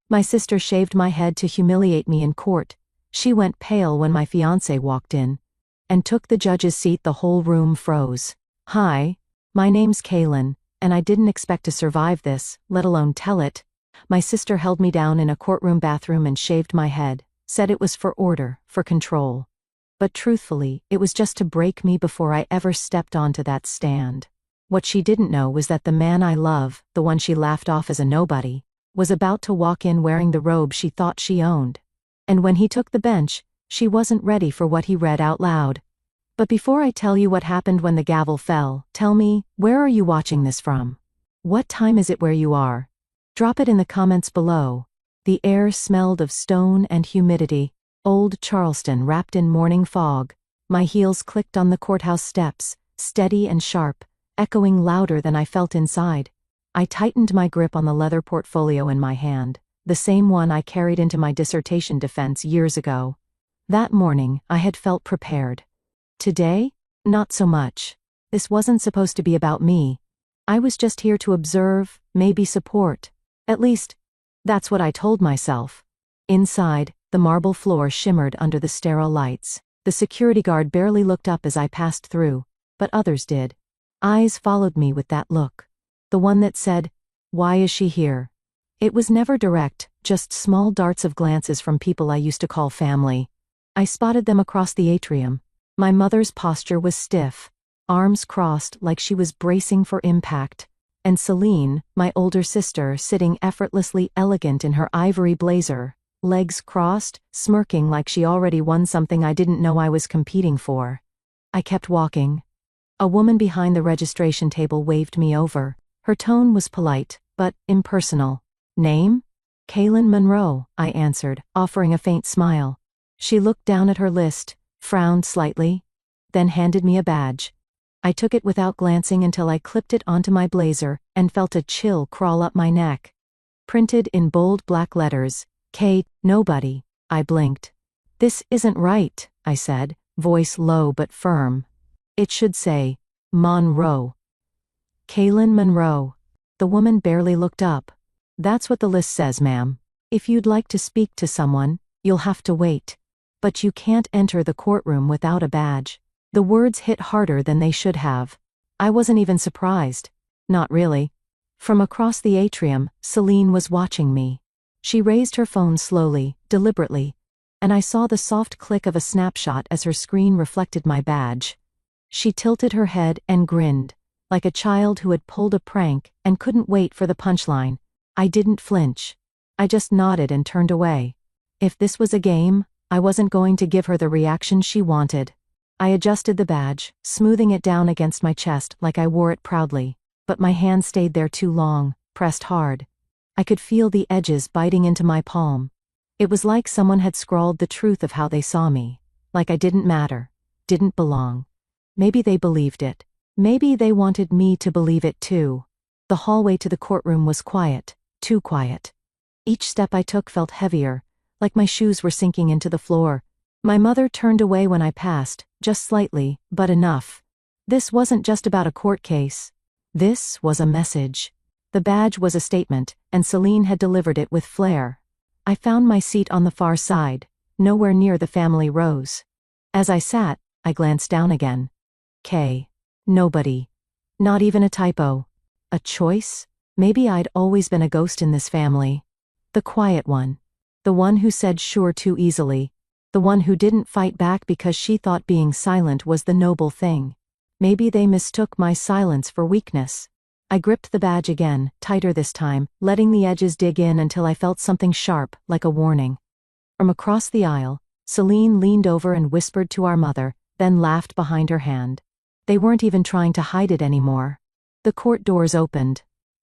My sister shaved my head to humiliate me in court. She went pale when my fiancé walked in and took the judge's seat. The whole room froze. Hi, my name's Kaylin, and I didn't expect to survive this, let alone tell it. My sister held me down in a courtroom bathroom and shaved my head, said it was for order, for control. But truthfully, it was just to break me before I ever stepped onto that stand. What she didn't know was that the man I love, the one she laughed off as a nobody, was about to walk in wearing the robe she thought she owned. And when he took the bench, she wasn't ready for what he read out loud. But before I tell you what happened when the gavel fell, tell me, where are you watching this from? What time is it where you are? Drop it in the comments below. The air smelled of stone and humidity, old Charleston wrapped in morning fog. My heels clicked on the courthouse steps, steady and sharp, echoing louder than I felt inside. I tightened my grip on the leather portfolio in my hand, the same one I carried into my dissertation defense years ago. That morning, I had felt prepared. Today? Not so much. This wasn't supposed to be about me. I was just here to observe, maybe support. At least, that's what I told myself. Inside, the marble floor shimmered under the sterile lights. The security guard barely looked up as I passed through, but others did. Eyes followed me with that look. The one that said, "Why is she here?" It was never direct, just small darts of glances from people I used to call family. I spotted them across the atrium. My mother's posture was stiff, arms crossed like she was bracing for impact. And Celine, my older sister, sitting effortlessly elegant in her ivory blazer, legs crossed, smirking like she already won something I didn't know I was competing for. I kept walking. A woman behind the registration table waved me over. Her tone was polite, but impersonal. "Name?" "Kaylin Monroe," I answered, offering a faint smile. She looked down at her list, frowned slightly, then handed me a badge. I took it without glancing until I clipped it onto my blazer and felt a chill crawl up my neck. Printed in bold black letters, "K. Nobody." I blinked. "This isn't right," I said, voice low but firm. "It should say, Monroe." "Kaylin Monroe." The woman barely looked up. "That's what the list says, ma'am. If you'd like to speak to someone, you'll have to wait. But you can't enter the courtroom without a badge." The words hit harder than they should have. I wasn't even surprised. Not really. From across the atrium, Celine was watching me. She raised her phone slowly, deliberately, and I saw the soft click of a snapshot as her screen reflected my badge. She tilted her head and grinned, like a child who had pulled a prank and couldn't wait for the punchline. I didn't flinch. I just nodded and turned away. If this was a game, I wasn't going to give her the reaction she wanted. I adjusted the badge, smoothing it down against my chest like I wore it proudly, but my hand stayed there too long, pressed hard. I could feel the edges biting into my palm. It was like someone had scrawled the truth of how they saw me, like I didn't matter, didn't belong. Maybe they believed it. Maybe they wanted me to believe it too. The hallway to the courtroom was quiet, too quiet. Each step I took felt heavier, like my shoes were sinking into the floor. My mother turned away when I passed, just slightly, but enough. This wasn't just about a court case. This was a message. The badge was a statement, and Celine had delivered it with flair. I found my seat on the far side, nowhere near the family rows. As I sat, I glanced down again. K. Nobody. Not even a typo. A choice? Maybe I'd always been a ghost in this family. The quiet one. The one who said sure too easily. The one who didn't fight back because she thought being silent was the noble thing. Maybe they mistook my silence for weakness. I gripped the badge again, tighter this time, letting the edges dig in until I felt something sharp, like a warning. From across the aisle, Celine leaned over and whispered to our mother, then laughed behind her hand. They weren't even trying to hide it anymore. The court doors opened.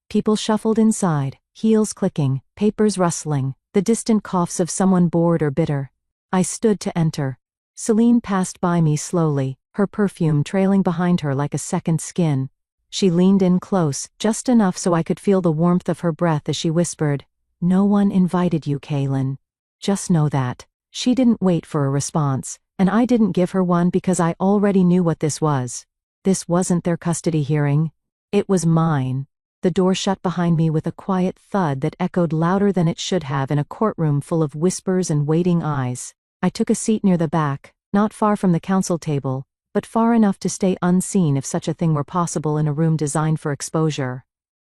People shuffled inside, heels clicking, papers rustling, the distant coughs of someone bored or bitter. I stood to enter. Celine passed by me slowly, her perfume trailing behind her like a second skin. She leaned in close, just enough so I could feel the warmth of her breath as she whispered, "No one invited you, Kaylin. Just know that." She didn't wait for a response, and I didn't give her one because I already knew what this was. This wasn't their custody hearing. It was mine. The door shut behind me with a quiet thud that echoed louder than it should have in a courtroom full of whispers and waiting eyes. I took a seat near the back, not far from the counsel table, but far enough to stay unseen if such a thing were possible in a room designed for exposure.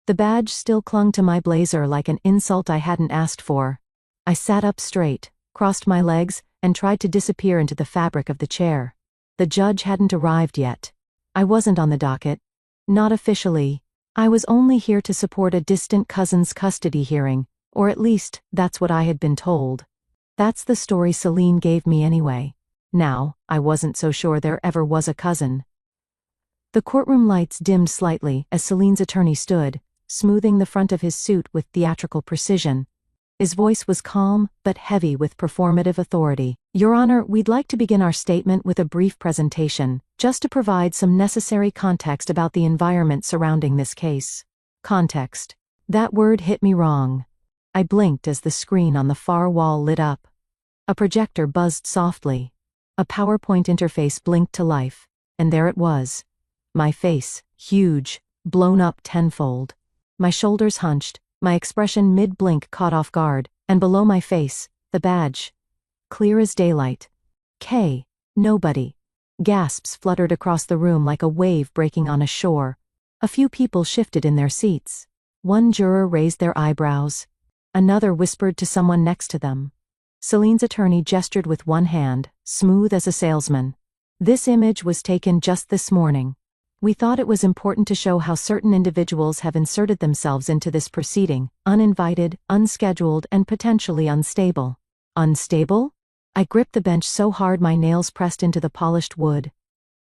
The badge still clung to my blazer like an insult I hadn't asked for. I sat up straight, crossed my legs, and tried to disappear into the fabric of the chair. The judge hadn't arrived yet. I wasn't on the docket. Not officially. I was only here to support a distant cousin's custody hearing, or at least, that's what I had been told. That's the story Celine gave me anyway. Now, I wasn't so sure there ever was a cousin. The courtroom lights dimmed slightly as Celine's attorney stood, smoothing the front of his suit with theatrical precision. His voice was calm, but heavy with performative authority. Your Honor, we'd like to begin our statement with a brief presentation, just to provide some necessary context about the environment surrounding this case. Context. That word hit me wrong. I blinked as the screen on the far wall lit up. A projector buzzed softly. A PowerPoint interface blinked to life, and there it was. My face, huge, blown up tenfold. My shoulders hunched, my expression mid-blink caught off guard, and below my face, the badge. Clear as daylight. K. Nobody. Gasps fluttered across the room like a wave breaking on a shore. A few people shifted in their seats. One juror raised their eyebrows. Another whispered to someone next to them. Celine's attorney gestured with one hand, smooth as a salesman. This image was taken just this morning. We thought it was important to show how certain individuals have inserted themselves into this proceeding, uninvited, unscheduled, and potentially unstable. Unstable? I gripped the bench so hard my nails pressed into the polished wood.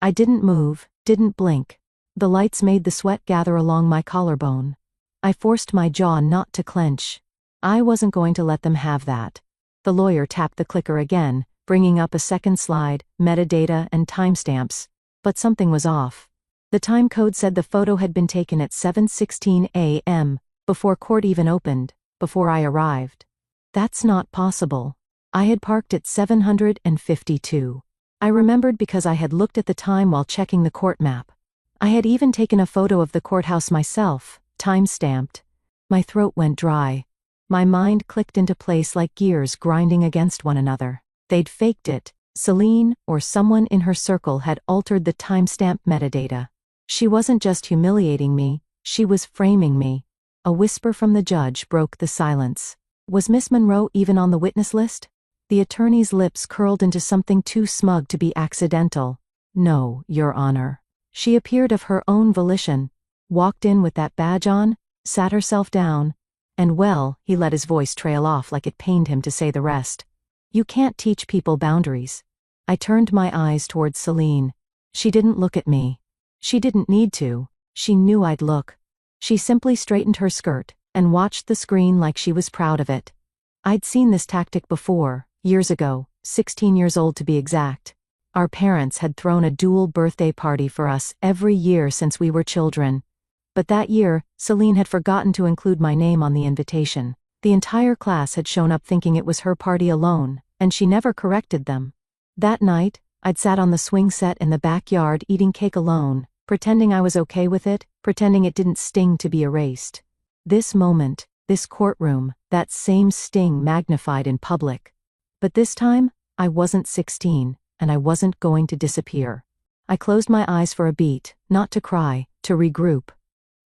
I didn't move, didn't blink. The lights made the sweat gather along my collarbone. I forced my jaw not to clench. I wasn't going to let them have that. The lawyer tapped the clicker again, bringing up a second slide, metadata, and timestamps. But something was off. The time code said the photo had been taken at 7:16 a.m., before court even opened, before I arrived. That's not possible. I had parked at 752. I remembered because I had looked at the time while checking the court map. I had even taken a photo of the courthouse myself, time-stamped. My throat went dry. My mind clicked into place like gears grinding against one another. They'd faked it. Celine, or someone in her circle, had altered the timestamp metadata. She wasn't just humiliating me, she was framing me. A whisper from the judge broke the silence. Was Miss Monroe even on the witness list? The attorney's lips curled into something too smug to be accidental. No, Your Honor. She appeared of her own volition, walked in with that badge on, sat herself down, and well, he let his voice trail off like it pained him to say the rest. You can't teach people boundaries. I turned my eyes towards Celine. She didn't look at me. She didn't need to. She knew I'd look. She simply straightened her skirt and watched the screen like she was proud of it. I'd seen this tactic before, years ago, 16 years old to be exact. Our parents had thrown a dual birthday party for us every year since we were children. But that year, Celine had forgotten to include my name on the invitation. The entire class had shown up thinking it was her party alone, and she never corrected them. That night, I'd sat on the swing set in the backyard eating cake alone, pretending I was okay with it, pretending it didn't sting to be erased. This moment, this courtroom, that same sting magnified in public. But this time, I wasn't 16, and I wasn't going to disappear. I closed my eyes for a beat, not to cry, to regroup.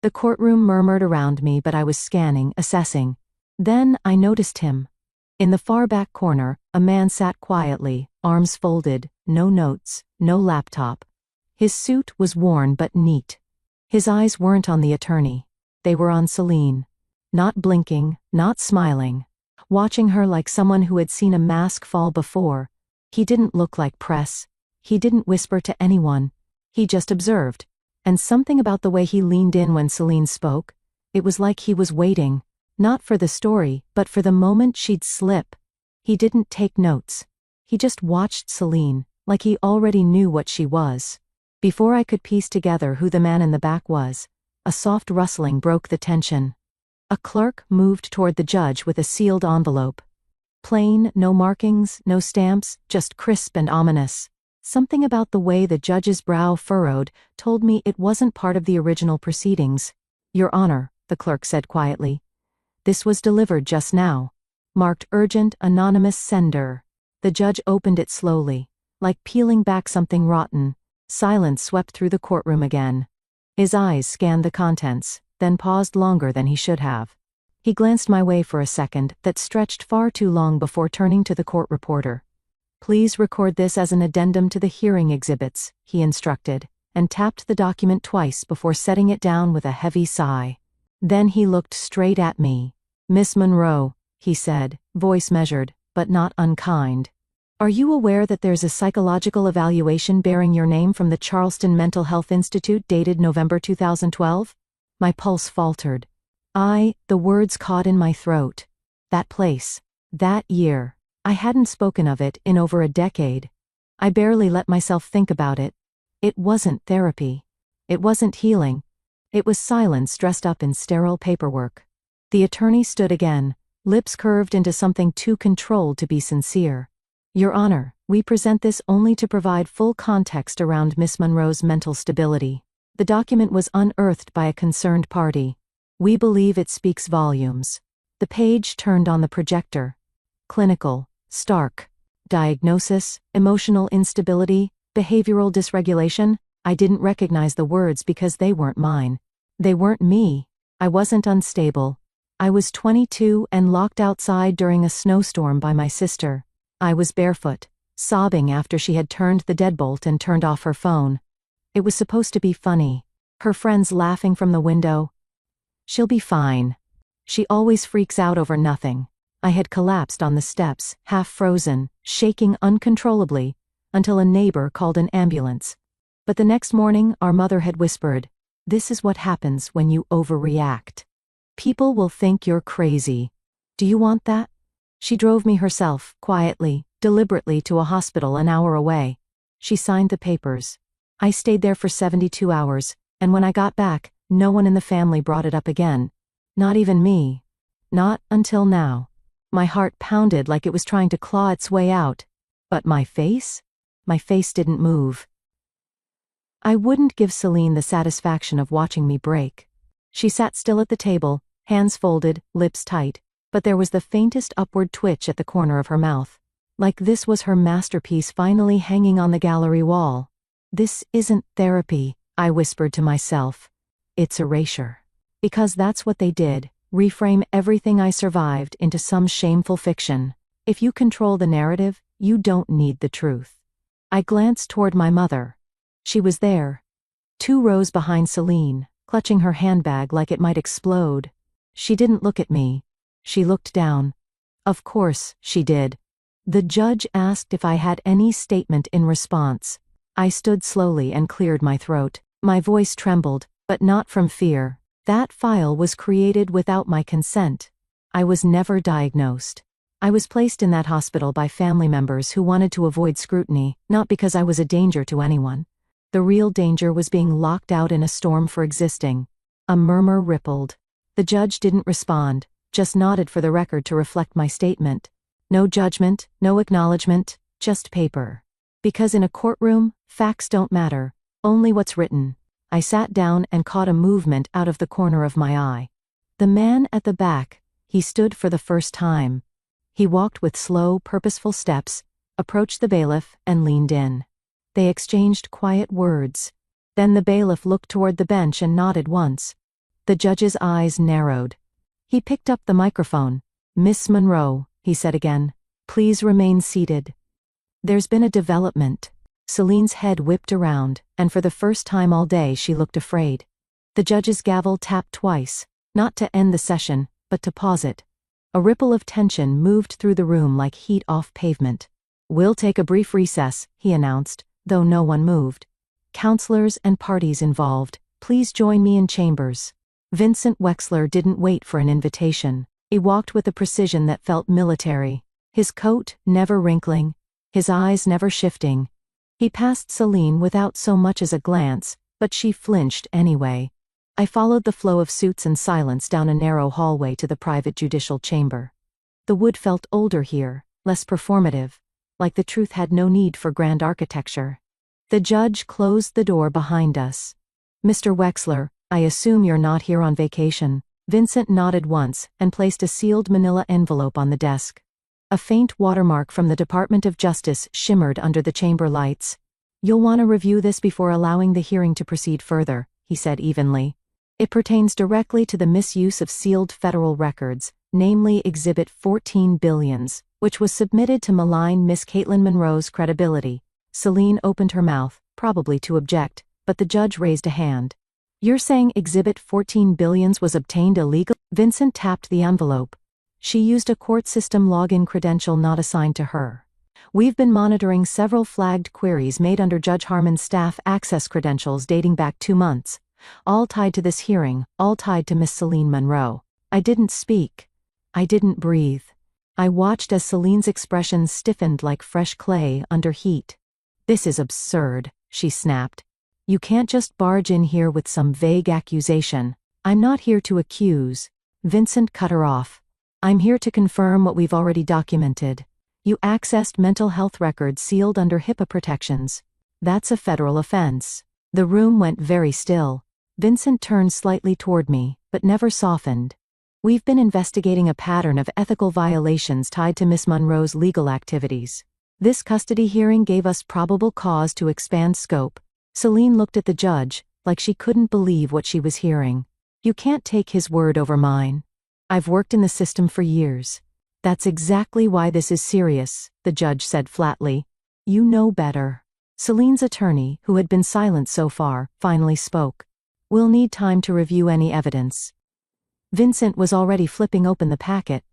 The courtroom murmured around me, but I was scanning, assessing. Then I noticed him. In the far back corner, a man sat quietly, arms folded, no notes, no laptop. His suit was worn but neat. His eyes weren't on the attorney. They were on Celine. Not blinking, not smiling. Watching her like someone who had seen a mask fall before. He didn't look like press. He didn't whisper to anyone. He just observed. And something about the way he leaned in when Celine spoke, it was like he was waiting. Not for the story, but for the moment she'd slip. He didn't take notes. He just watched Celine, like he already knew what she was. Before I could piece together who the man in the back was, a soft rustling broke the tension. A clerk moved toward the judge with a sealed envelope. Plain, no markings, no stamps, just crisp and ominous. Something about the way the judge's brow furrowed told me it wasn't part of the original proceedings. Your Honor, the clerk said quietly. This was delivered just now. Marked urgent, anonymous sender. The judge opened it slowly, like peeling back something rotten. Silence swept through the courtroom again. His eyes scanned the contents, then paused longer than he should have. He glanced my way for a second that stretched far too long before turning to the court reporter. Please record this as an addendum to the hearing exhibits, he instructed, and tapped the document twice before setting it down with a heavy sigh. Then he looked straight at me. Miss Monroe, he said, voice measured, but not unkind. Are you aware that there's a psychological evaluation bearing your name from the Charleston Mental Health Institute dated November 2012? My pulse faltered. The words caught in my throat. That place. That year. I hadn't spoken of it in over a decade. I barely let myself think about it. It wasn't therapy. It wasn't healing. It was silence dressed up in sterile paperwork. The attorney stood again, lips curved into something too controlled to be sincere. Your Honor, we present this only to provide full context around Miss Monroe's mental stability. The document was unearthed by a concerned party. We believe it speaks volumes. The page turned on the projector. Clinical, stark. Diagnosis, emotional instability, behavioral dysregulation. I didn't recognize the words because they weren't mine. They weren't me. I wasn't unstable. I was 22 and locked outside during a snowstorm by my sister. I was barefoot, sobbing after she had turned the deadbolt and turned off her phone. It was supposed to be funny. Her friends laughing from the window. She'll be fine. She always freaks out over nothing. I had collapsed on the steps, half frozen, shaking uncontrollably, until a neighbor called an ambulance. But the next morning, our mother had whispered, "This is what happens when you overreact. People will think you're crazy. Do you want that?" She drove me herself, quietly, deliberately to a hospital an hour away. She signed the papers. I stayed there for 72 hours, and when I got back, no one in the family brought it up again. Not even me. Not until now. My heart pounded like it was trying to claw its way out. But my face? My face didn't move. I wouldn't give Celine the satisfaction of watching me break. She sat still at the table, hands folded, lips tight, but there was the faintest upward twitch at the corner of her mouth. Like this was her masterpiece finally hanging on the gallery wall. This isn't therapy, I whispered to myself. It's erasure. Because that's what they did, reframe everything I survived into some shameful fiction. If you control the narrative, you don't need the truth. I glanced toward my mother. She was there, 2 rows behind Celine, clutching her handbag like it might explode. She didn't look at me. She looked down. Of course, she did. The judge asked if I had any statement in response. I stood slowly and cleared my throat. My voice trembled, but not from fear. That file was created without my consent. I was never diagnosed. I was placed in that hospital by family members who wanted to avoid scrutiny, not because I was a danger to anyone. The real danger was being locked out in a storm for existing. A murmur rippled. The judge didn't respond, just nodded for the record to reflect my statement. No judgment, no acknowledgement, just paper. Because in a courtroom, facts don't matter, only what's written. I sat down and caught a movement out of the corner of my eye. The man at the back, he stood for the first time. He walked with slow, purposeful steps, approached the bailiff, and leaned in. They exchanged quiet words. Then the bailiff looked toward the bench and nodded once. The judge's eyes narrowed. He picked up the microphone. "Miss Monroe," he said again, "please remain seated." There's been a development. Celine's head whipped around, and for the first time all day she looked afraid. The judge's gavel tapped twice, not to end the session, but to pause it. A ripple of tension moved through the room like heat off pavement. "We'll take a brief recess," he announced, though no one moved. "Counselors and parties involved, please join me in chambers." Vincent Wexler didn't wait for an invitation. He walked with a precision that felt military. His coat never wrinkling, his eyes never shifting. He passed Celine without so much as a glance, but she flinched anyway. I followed the flow of suits and silence down a narrow hallway to the private judicial chamber. The wood felt older here, less performative, like the truth had no need for grand architecture. The judge closed the door behind us. "Mr. Wexler, I assume you're not here on vacation." Vincent nodded once and placed a sealed manila envelope on the desk. A faint watermark from the Department of Justice shimmered under the chamber lights. "You'll want to review this before allowing the hearing to proceed further," he said evenly. "It pertains directly to the misuse of sealed federal records, namely Exhibit 14 Billions, which was submitted to malign Miss Caitlin Monroe's credibility." Celine opened her mouth, probably to object, but the judge raised a hand. "You're saying Exhibit 14 Billions was obtained illegally?" Vincent tapped the envelope. "She used a court system login credential not assigned to her. We've been monitoring several flagged queries made under Judge Harmon's staff access credentials dating back 2 months, all tied to this hearing, all tied to Miss Celine Monroe." I didn't speak. I didn't breathe. I watched as Celine's expression stiffened like fresh clay under heat. "This is absurd," she snapped. "You can't just barge in here with some vague accusation." "I'm not here to accuse." Vincent cut her off. "I'm here to confirm what we've already documented. You accessed mental health records sealed under HIPAA protections. That's a federal offense." The room went very still. Vincent turned slightly toward me, but never softened. "We've been investigating a pattern of ethical violations tied to Miss Monroe's legal activities. This custody hearing gave us probable cause to expand scope." Celine looked at the judge, like she couldn't believe what she was hearing. "You can't take his word over mine. I've worked in the system for years." "That's exactly why this is serious," the judge said flatly. "You know better." Celine's attorney, who had been silent so far, finally spoke. "We'll need time to review any evidence." Vincent was already flipping open the packet.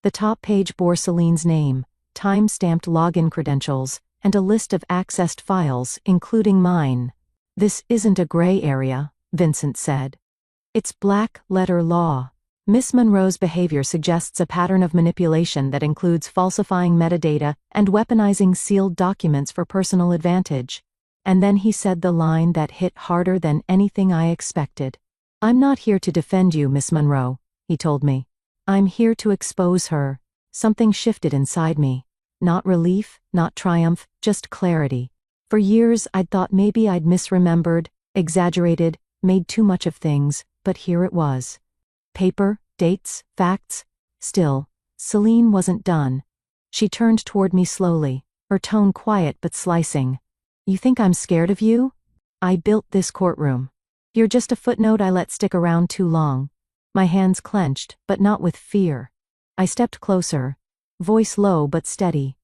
The top page bore Celine's name, time-stamped login credentials, and a list of accessed files, including mine. "This isn't a gray area," Vincent said. "It's black-letter law. Miss Monroe's behavior suggests a pattern of manipulation that includes falsifying metadata and weaponizing sealed documents for personal advantage." And then he said the line that hit harder than anything I expected. "I'm not here to defend you, Miss Monroe," he told me. "I'm here to expose her." Something shifted inside me. Not relief, not triumph, just clarity. For years I'd thought maybe I'd misremembered, exaggerated, made too much of things, but here it was. Paper, dates, facts. Still, Celine wasn't done. She turned toward me slowly, her tone quiet but slicing. "You think I'm scared of you? I built this courtroom. You're just a footnote I let stick around too long." My hands clenched, but not with fear. I stepped closer, voice low but steady.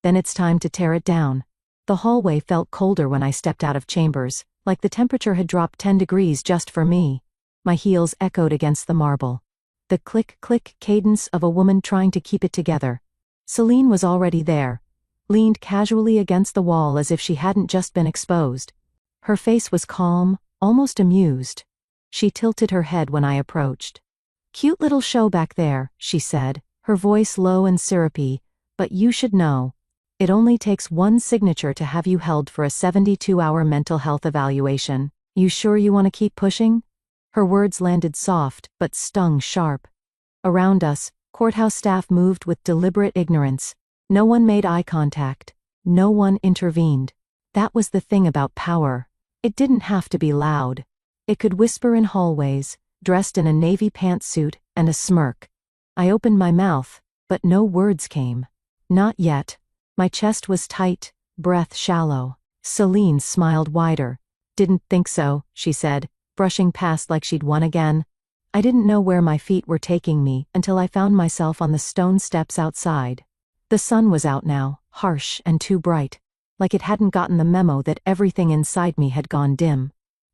"Then it's time to tear it down." The hallway felt colder when I stepped out of chambers, like the temperature had dropped 10 degrees just for me. My heels echoed against the marble. The click-click cadence of a woman trying to keep it together. Celine was already there, leaned casually against the wall as if she hadn't just been exposed. Her face was calm, almost amused. She tilted her head when I approached. "Cute little show back there," she said, her voice low and syrupy, "but you should know. It only takes one signature to have you held for a 72-hour mental health evaluation. You sure you want to keep pushing?" Her words landed soft, but stung sharp. Around us, courthouse staff moved with deliberate ignorance. No one made eye contact. No one intervened. That was the thing about power. It didn't have to be loud. It could whisper in hallways, dressed in a navy pantsuit and a smirk. I opened my mouth, but no words came. Not yet. My chest was tight, breath shallow. Celine smiled wider. "Didn't think so," she said, brushing past like she'd won again. I didn't know where my feet were taking me until I found myself on the stone steps outside. The sun was out now, harsh and too bright, like it hadn't gotten the memo that everything inside me had gone dim.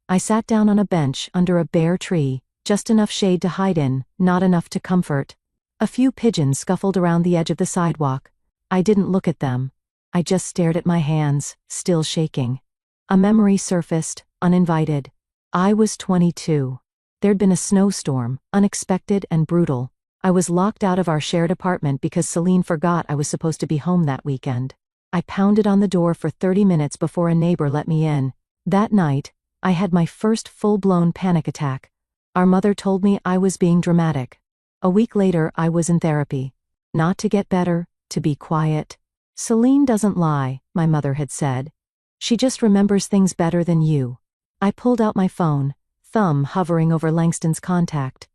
I sat down on a bench under a bare tree, just enough shade to hide in, not enough to comfort. A few pigeons scuffled around the edge of the sidewalk. I didn't look at them. I just stared at my hands, still shaking. A memory surfaced, uninvited. I was 22. There'd been a snowstorm, unexpected and brutal. I was locked out of our shared apartment because Celine forgot I was supposed to be home that weekend. I pounded on the door for 30 minutes before a neighbor let me in. That night, I had my first full-blown panic attack. Our mother told me I was being dramatic. A week later, I was in therapy. Not to get better, to be quiet. "Celine doesn't lie," my mother had said. "She just remembers things better than you." I pulled out my phone, thumb hovering over Langston's contact.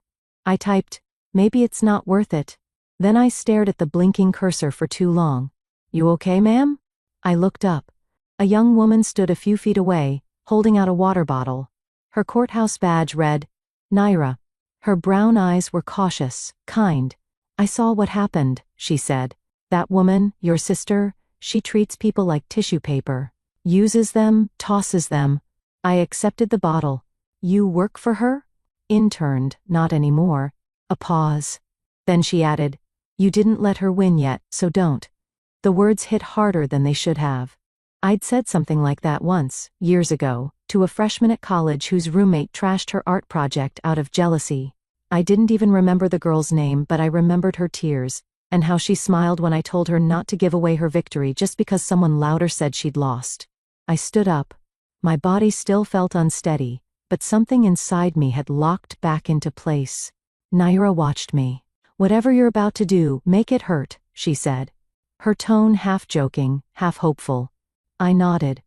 I typed, "Maybe it's not worth it." Then I stared at the blinking cursor for too long. "You okay, ma'am?" I looked up. A young woman stood a few feet away, holding out a water bottle. Her courthouse badge read, Naira. Her brown eyes were cautious, kind. "I saw what happened," she said. "That woman, your sister, she treats people like tissue paper. Uses them, tosses them." I accepted the bottle. "You work for her?" "Interned, not anymore." A pause. Then she added, "You didn't let her win yet, so don't." The words hit harder than they should have. I'd said something like that once, years ago, to a freshman at college whose roommate trashed her art project out of jealousy. I didn't even remember the girl's name, but I remembered her tears, and how she smiled when I told her not to give away her victory just because someone louder said she'd lost. I stood up. My body still felt unsteady, but something inside me had locked back into place. Naira watched me. "Whatever you're about to do, make it hurt," she said. Her tone half joking, half hopeful. I nodded.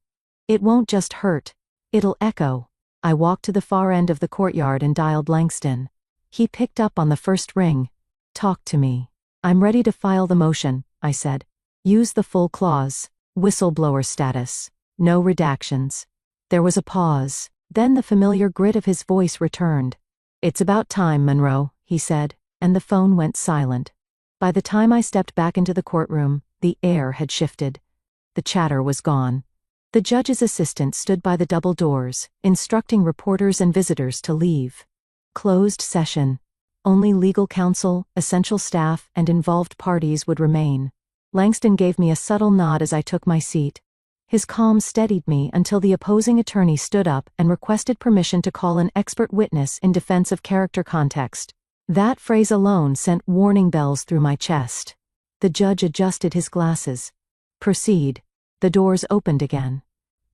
"It won't just hurt. It'll echo." I walked to the far end of the courtyard and dialed Langston. He picked up on the first ring. "Talk to me." "I'm ready to file the motion," I said. "Use the full clause. Whistleblower status. No redactions." There was a pause. Then the familiar grit of his voice returned. "It's about time, Monroe," he said, and the phone went silent. By the time I stepped back into the courtroom, the air had shifted. The chatter was gone. The judge's assistant stood by the double doors, instructing reporters and visitors to leave. Closed session. Only legal counsel, essential staff, and involved parties would remain. Langston gave me a subtle nod as I took my seat. His calm steadied me until the opposing attorney stood up and requested permission to call an expert witness in defense of character context. That phrase alone sent warning bells through my chest. The judge adjusted his glasses. "Proceed." The doors opened again.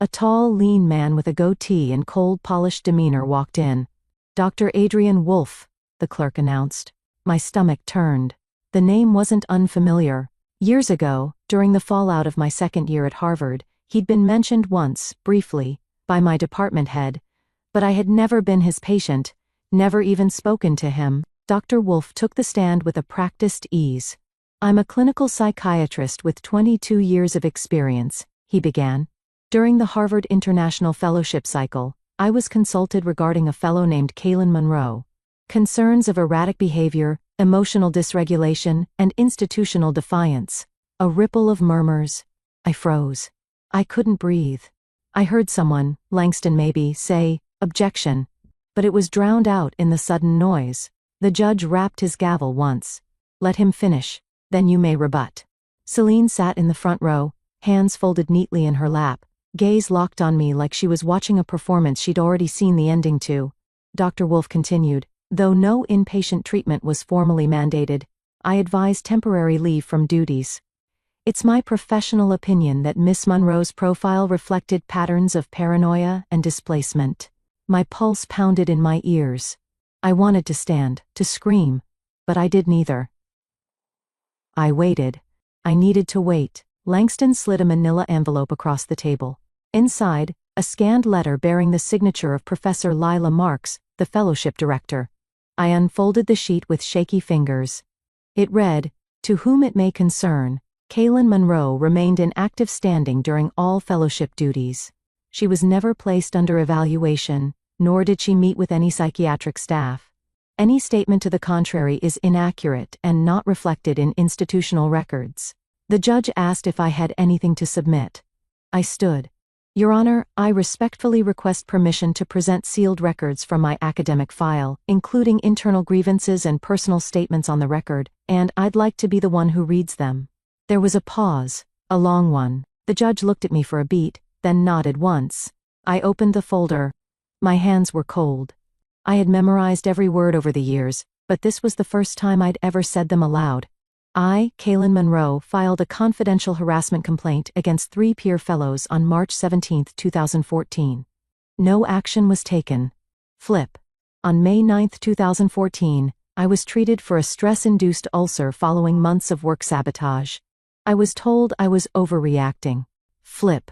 A tall, lean man with a goatee and cold, polished demeanor walked in. "Dr. Adrian Wolfe," the clerk announced. My stomach turned. The name wasn't unfamiliar. Years ago, during the fallout of my second year at Harvard, he'd been mentioned once, briefly, by my department head, but I had never been his patient, never even spoken to him. Dr. Wolfe took the stand with a practiced ease. "I'm a clinical psychiatrist with 22 years of experience," he began. "During the Harvard International Fellowship cycle, I was consulted regarding a fellow named Kaylin Monroe. Concerns of erratic behavior, emotional dysregulation, and institutional defiance." A ripple of murmurs. I froze. I couldn't breathe. I heard someone, Langston maybe, say, "Objection." But it was drowned out in the sudden noise. The judge rapped his gavel once. "Let him finish. Then you may rebut." Celine sat in the front row, hands folded neatly in her lap, gaze locked on me like she was watching a performance she'd already seen the ending to. Dr. Wolfe continued, "Though no inpatient treatment was formally mandated, I advised temporary leave from duties. It's my professional opinion that Miss Monroe's profile reflected patterns of paranoia and displacement." My pulse pounded in my ears. I wanted to stand, to scream, but I did neither. I waited. I needed to wait. Langston slid a manila envelope across the table. Inside, a scanned letter bearing the signature of Professor Lila Marks, the fellowship director. I unfolded the sheet with shaky fingers. It read, "To whom it may concern, Kaylin Monroe remained in active standing during all fellowship duties. She was never placed under evaluation, nor did she meet with any psychiatric staff. Any statement to the contrary is inaccurate and not reflected in institutional records." The judge asked if I had anything to submit. I stood. "Your Honor, I respectfully request permission to present sealed records from my academic file, including internal grievances and personal statements on the record, and I'd like to be the one who reads them." There was a pause, a long one. The judge looked at me for a beat, then nodded once. I opened the folder. My hands were cold. I had memorized every word over the years, but this was the first time I'd ever said them aloud. I, Kaylin Monroe, filed a confidential harassment complaint against 3 peer fellows on March 17, 2014. No action was taken. Flip. On May 9, 2014, I was treated for a stress-induced ulcer following months of work sabotage. I was told I was overreacting. Flip.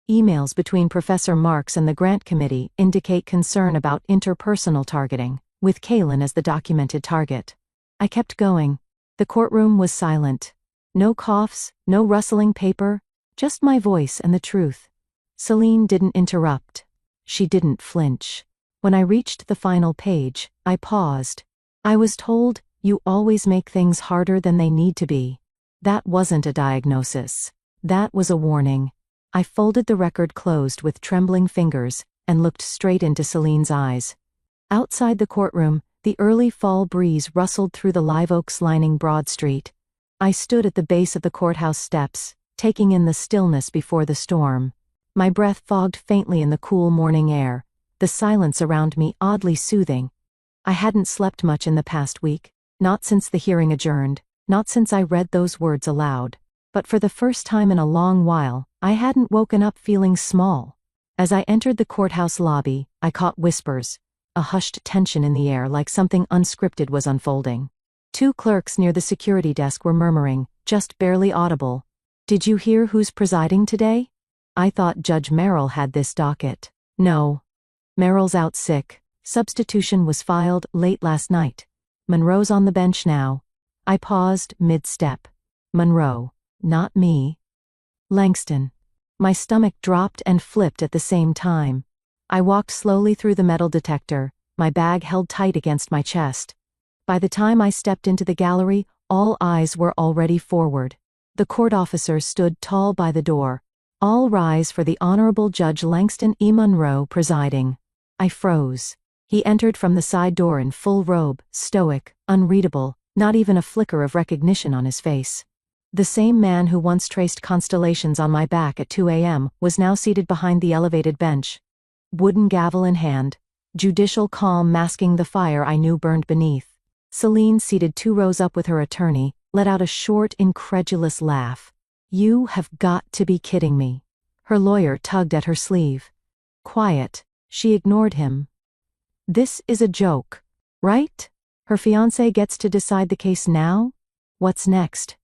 Emails between Professor Marks and the grant committee indicate concern about interpersonal targeting. with Kaylin as the documented target. I kept going. The courtroom was silent. No coughs, no rustling paper, just my voice and the truth. Celine didn't interrupt. She didn't flinch. When I reached the final page, I paused. I was told, "You always make things harder than they need to be." That wasn't a diagnosis. That was a warning. I folded the record closed with trembling fingers and looked straight into Celine's eyes. Outside the courtroom, the early fall breeze rustled through the live oaks lining Broad Street. I stood at the base of the courthouse steps, taking in the stillness before the storm. My breath fogged faintly in the cool morning air, the silence around me oddly soothing. I hadn't slept much in the past week, not since the hearing adjourned, not since I read those words aloud. But for the first time in a long while, I hadn't woken up feeling small. As I entered the courthouse lobby, I caught whispers, a hushed tension in the air like something unscripted was unfolding. Two clerks near the security desk were murmuring, just barely audible. "Did you hear who's presiding today?" I thought Judge Merrill had this docket. No. Merrill's out sick. Substitution was filed late last night. Monroe's on the bench now. I paused mid-step. Monroe. Not me. Langston. My stomach dropped and flipped at the same time. I walked slowly through the metal detector, my bag held tight against my chest. By the time I stepped into the gallery, all eyes were already forward. The court officer stood tall by the door. "All rise for the Honorable Judge Langston E. Monroe presiding." I froze. He entered from the side door in full robe, stoic, unreadable, not even a flicker of recognition on his face. The same man who once traced constellations on my back at 2 a.m. was now seated behind the elevated bench. Wooden gavel in hand, judicial calm masking the fire I knew burned beneath. Celine, seated 2 rows up with her attorney, let out a short, incredulous laugh. "You have got to be kidding me." Her lawyer tugged at her sleeve. Quiet. She ignored him. "This is a joke, right? Her fiancé gets to decide the case now? What's next?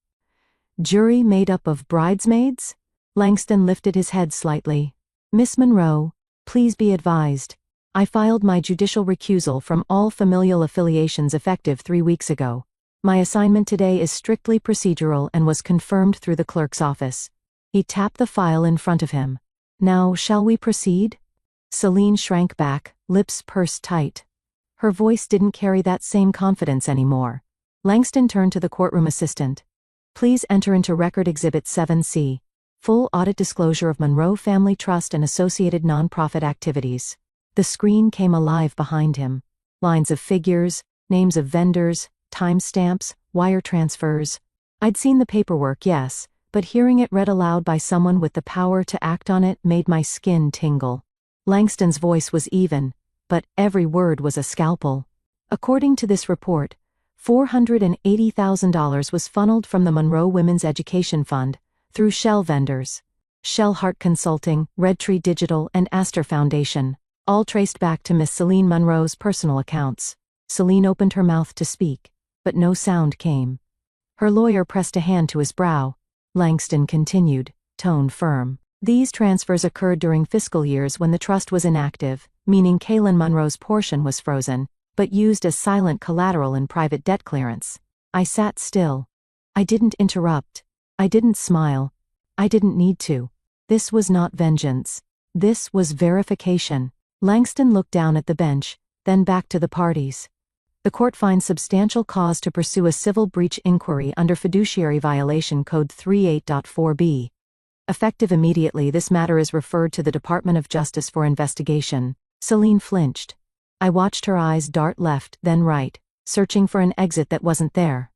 Jury made up of bridesmaids?" Langston lifted his head slightly. "Miss Monroe, please be advised. I filed my judicial recusal from all familial affiliations effective 3 weeks ago. My assignment today is strictly procedural and was confirmed through the clerk's office." He tapped the file in front of him. "Now, shall we proceed?" Celine shrank back, lips pursed tight. Her voice didn't carry that same confidence anymore. Langston turned to the courtroom assistant. "Please enter into Record Exhibit 7C, full audit disclosure of Monroe Family Trust and associated nonprofit activities." The screen came alive behind him. Lines of figures, names of vendors, timestamps, wire transfers. I'd seen the paperwork, yes, but hearing it read aloud by someone with the power to act on it made my skin tingle. Langston's voice was even, but every word was a scalpel. According to this report, $480,000 was funneled from the Monroe Women's Education Fund through shell vendors. Shellhart Consulting, Redtree Digital, and Astor Foundation, all traced back to Miss Celine Monroe's personal accounts. Celine opened her mouth to speak, but no sound came. Her lawyer pressed a hand to his brow. Langston continued, tone firm. "These transfers occurred during fiscal years when the trust was inactive, meaning Kaylin Monroe's portion was frozen, but used as silent collateral in private debt clearance." I sat still. I didn't interrupt. I didn't smile. I didn't need to. This was not vengeance. This was verification. Langston looked down at the bench, then back to the parties. "The court finds substantial cause to pursue a civil breach inquiry under Fiduciary Violation Code 38.4b. Effective immediately, this matter is referred to the Department of Justice for investigation." Celine flinched. I watched her eyes dart left, then right, searching for an exit that wasn't there.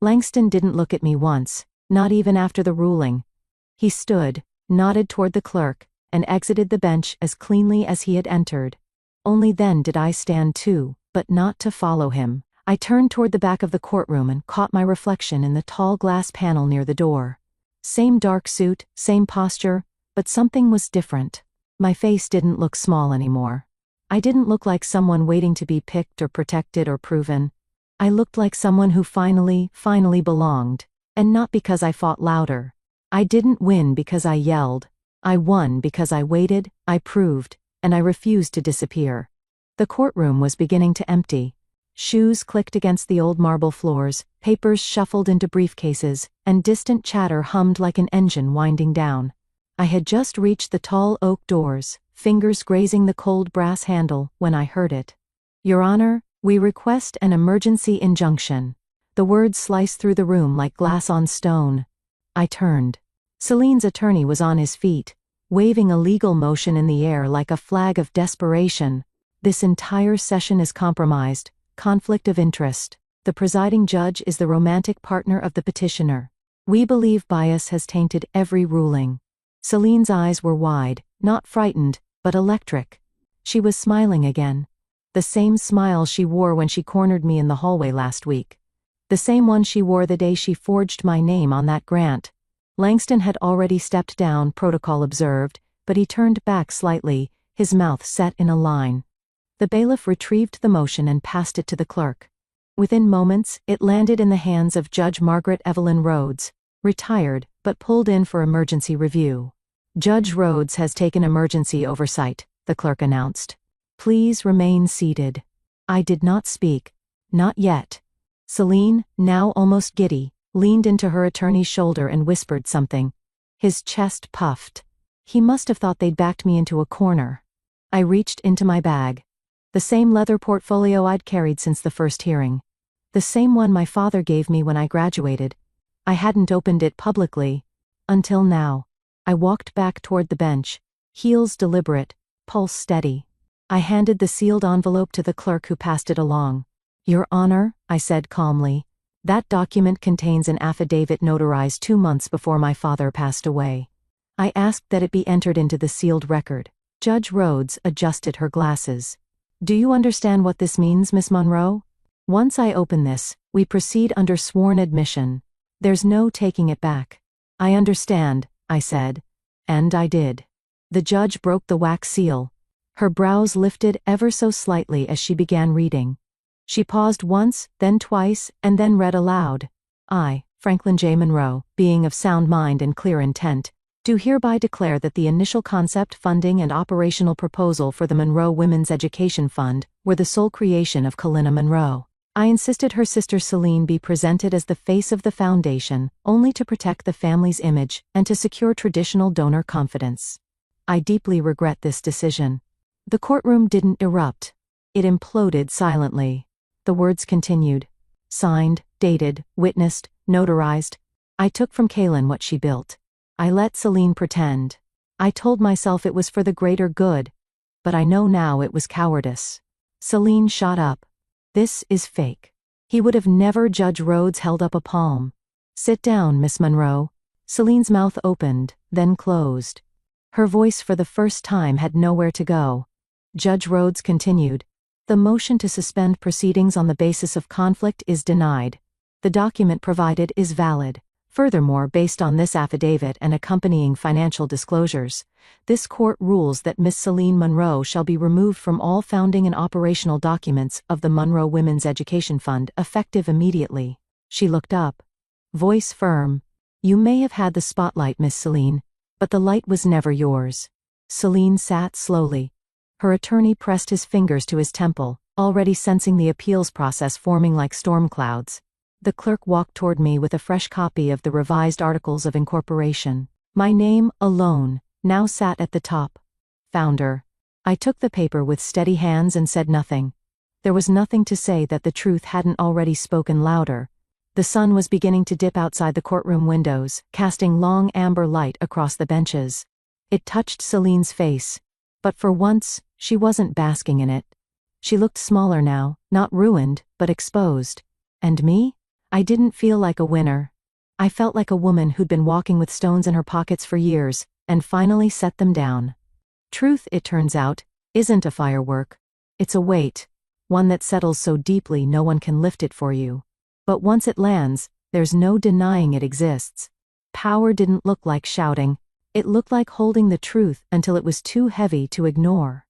Langston didn't look at me once, not even after the ruling. He stood, nodded toward the clerk, and exited the bench as cleanly as he had entered. Only then did I stand too, but not to follow him. I turned toward the back of the courtroom and caught my reflection in the tall glass panel near the door. Same dark suit, same posture, but something was different. My face didn't look small anymore. I didn't look like someone waiting to be picked or protected or proven. I looked like someone who finally belonged. And not because I fought louder. I didn't win because I yelled. I won because I waited, I proved, and I refused to disappear. The courtroom was beginning to empty. Shoes clicked against the old marble floors, papers shuffled into briefcases, and distant chatter hummed like an engine winding down. I had just reached the tall oak doors, fingers grazing the cold brass handle, when I heard it. "Your Honor, we request an emergency injunction." The words sliced through the room like glass on stone. I turned. Celine's attorney was on his feet, waving a legal motion in the air like a flag of desperation. "This entire session is compromised. Conflict of interest. The presiding judge is the romantic partner of the petitioner. We believe bias has tainted every ruling." Celine's eyes were wide, not frightened, but electric. She was smiling again. The same smile she wore when she cornered me in the hallway last week. The same one she wore the day she forged my name on that grant. Langston had already stepped down, protocol observed, but he turned back slightly, his mouth set in a line. The bailiff retrieved the motion and passed it to the clerk. Within moments, it landed in the hands of Judge Margaret Evelyn Rhodes, retired, but pulled in for emergency review. "Judge Rhodes has taken emergency oversight," the clerk announced. "Please remain seated." I did not speak. Not yet. Celine, now almost giddy, leaned into her attorney's shoulder and whispered something. His chest puffed. He must have thought they'd backed me into a corner. I reached into my bag. The same leather portfolio I'd carried since the first hearing. The same one my father gave me when I graduated. I hadn't opened it publicly. Until now. I walked back toward the bench, heels deliberate, pulse steady. I handed the sealed envelope to the clerk who passed it along. "Your Honor," I said calmly, "that document contains an affidavit notarized 2 months before my father passed away. I asked that it be entered into the sealed record." Judge Rhodes adjusted her glasses. "Do you understand what this means, Miss Monroe? Once I open this, we proceed under sworn admission. There's no taking it back." "I understand," I said. And I did. The judge broke the wax seal. Her brows lifted ever so slightly as she began reading. She paused once, then twice, and then read aloud. "I, Franklin J. Monroe, being of sound mind and clear intent, do hereby declare that the initial concept, funding, and operational proposal for the Monroe Women's Education Fund were the sole creation of Kalina Monroe. I insisted her sister Celine be presented as the face of the foundation, only to protect the family's image and to secure traditional donor confidence. I deeply regret this decision." The courtroom didn't erupt. It imploded silently. The words continued. "Signed, dated, witnessed, notarized. I took from Kaylin what she built. I let Celine pretend. I told myself it was for the greater good. But I know now it was cowardice." Celine shot up. "This is fake." He would have never. Judge Rhodes held up a palm. "Sit down, Miss Monroe." Celine's mouth opened, then closed. Her voice for the first time had nowhere to go. Judge Rhodes continued. "The motion to suspend proceedings on the basis of conflict is denied. The document provided is valid. Furthermore, based on this affidavit and accompanying financial disclosures, this court rules that Miss Celine Monroe shall be removed from all founding and operational documents of the Monroe Women's Education Fund effective immediately." She looked up. Voice firm. "You may have had the spotlight, Miss Celine, but the light was never yours." Celine sat slowly. Her attorney pressed his fingers to his temple, already sensing the appeals process forming like storm clouds. The clerk walked toward me with a fresh copy of the revised Articles of Incorporation. My name, alone, now sat at the top. Founder. I took the paper with steady hands and said nothing. There was nothing to say that the truth hadn't already spoken louder. The sun was beginning to dip outside the courtroom windows, casting long amber light across the benches. It touched Celine's face. But for once, she wasn't basking in it. She looked smaller now, not ruined, but exposed. And me? I didn't feel like a winner. I felt like a woman who'd been walking with stones in her pockets for years, and finally set them down. Truth, it turns out, isn't a firework. It's a weight. One that settles so deeply no one can lift it for you. But once it lands, there's no denying it exists. Power didn't look like shouting. It looked like holding the truth until it was too heavy to ignore.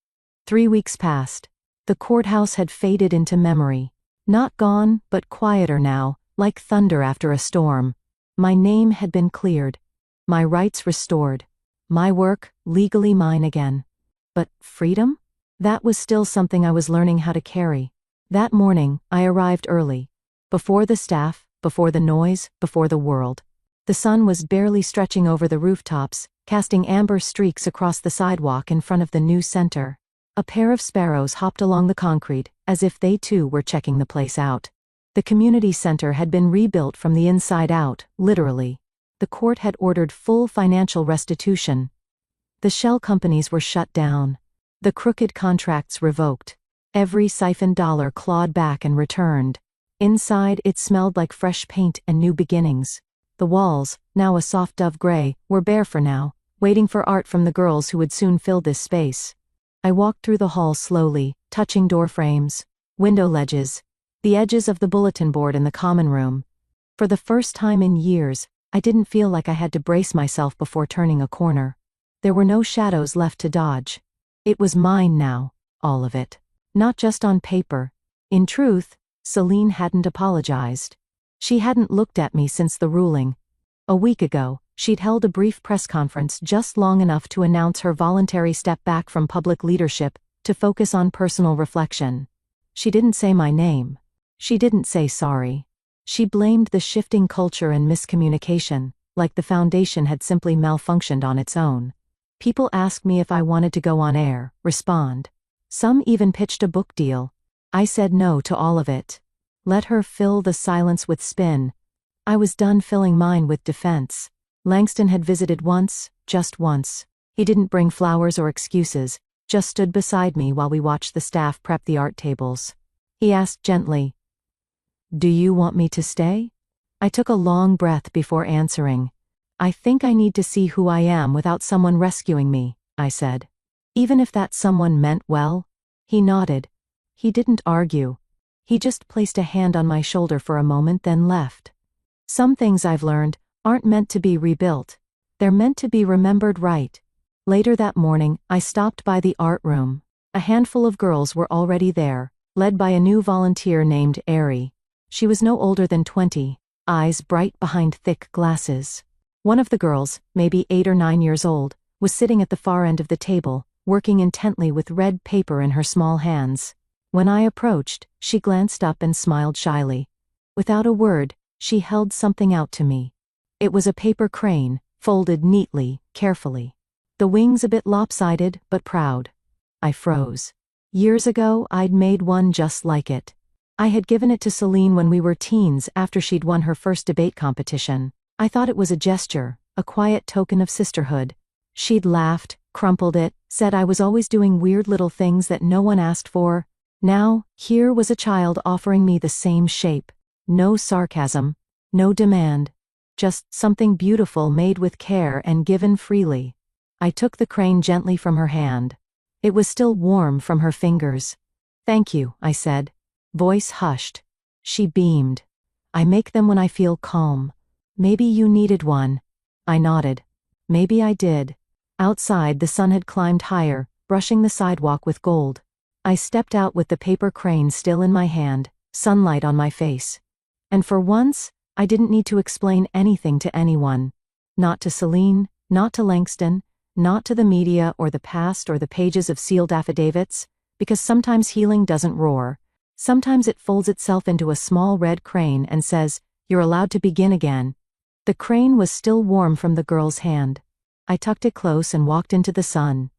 3 weeks passed. The courthouse had faded into memory. Not gone, but quieter now, like thunder after a storm. My name had been cleared. My rights restored. My work, legally mine again. But freedom? That was still something I was learning how to carry. That morning, I arrived early. Before the staff, before the noise, before the world. The sun was barely stretching over the rooftops, casting amber streaks across the sidewalk in front of the new center. A pair of sparrows hopped along the concrete, as if they too were checking the place out. The community center had been rebuilt from the inside out, literally. The court had ordered full financial restitution. The shell companies were shut down. The crooked contracts revoked. Every siphoned dollar clawed back and returned. Inside, it smelled like fresh paint and new beginnings. The walls, now a soft dove gray, were bare for now, waiting for art from the girls who would soon fill this space. I walked through the hall slowly, touching door frames, window ledges, the edges of the bulletin board in the common room. For the first time in years, I didn't feel like I had to brace myself before turning a corner. There were no shadows left to dodge. It was mine now, all of it. Not just on paper. In truth, Celine hadn't apologized. She hadn't looked at me since the ruling. A week ago, she'd held a brief press conference just long enough to announce her voluntary step back from public leadership to focus on personal reflection. She didn't say my name. She didn't say sorry. She blamed the shifting culture and miscommunication, like the foundation had simply malfunctioned on its own. People asked me if I wanted to go on air, respond. Some even pitched a book deal. I said no to all of it. Let her fill the silence with spin. I was done filling mine with defense. Langston had visited once, just once. He didn't bring flowers or excuses, just stood beside me while we watched the staff prep the art tables. He asked gently, "Do you want me to stay?" I took a long breath before answering. "I think I need to see who I am without someone rescuing me," I said. Even if that someone meant well. He nodded. He didn't argue. He just placed a hand on my shoulder for a moment, then left. Some things I've learned aren't meant to be rebuilt. They're meant to be remembered right. Later that morning, I stopped by the art room. A handful of girls were already there, led by a new volunteer named Ari. She was no older than 20, eyes bright behind thick glasses. One of the girls, maybe 8 or 9 years old, was sitting at the far end of the table, working intently with red paper in her small hands. When I approached, she glanced up and smiled shyly. Without a word, she held something out to me. It was a paper crane, folded neatly, carefully. The wings a bit lopsided, but proud. I froze. Years ago, I'd made one just like it. I had given it to Celine when we were teens after she'd won her first debate competition. I thought it was a gesture, a quiet token of sisterhood. She'd laughed, crumpled it, said I was always doing weird little things that no one asked for. Now, here was a child offering me the same shape. No sarcasm, no demand. Just something beautiful made with care and given freely. I took the crane gently from her hand. It was still warm from her fingers. "Thank you," I said. Voice hushed. She beamed. "I make them when I feel calm. Maybe you needed one." I nodded. Maybe I did. Outside, the sun had climbed higher, brushing the sidewalk with gold. I stepped out with the paper crane still in my hand, sunlight on my face. And for once, I didn't need to explain anything to anyone. Not to Celine, not to Langston, not to the media or the past or the pages of sealed affidavits, because sometimes healing doesn't roar. Sometimes it folds itself into a small red crane and says, "You're allowed to begin again." The crane was still warm from the girl's hand. I tucked it close and walked into the sun.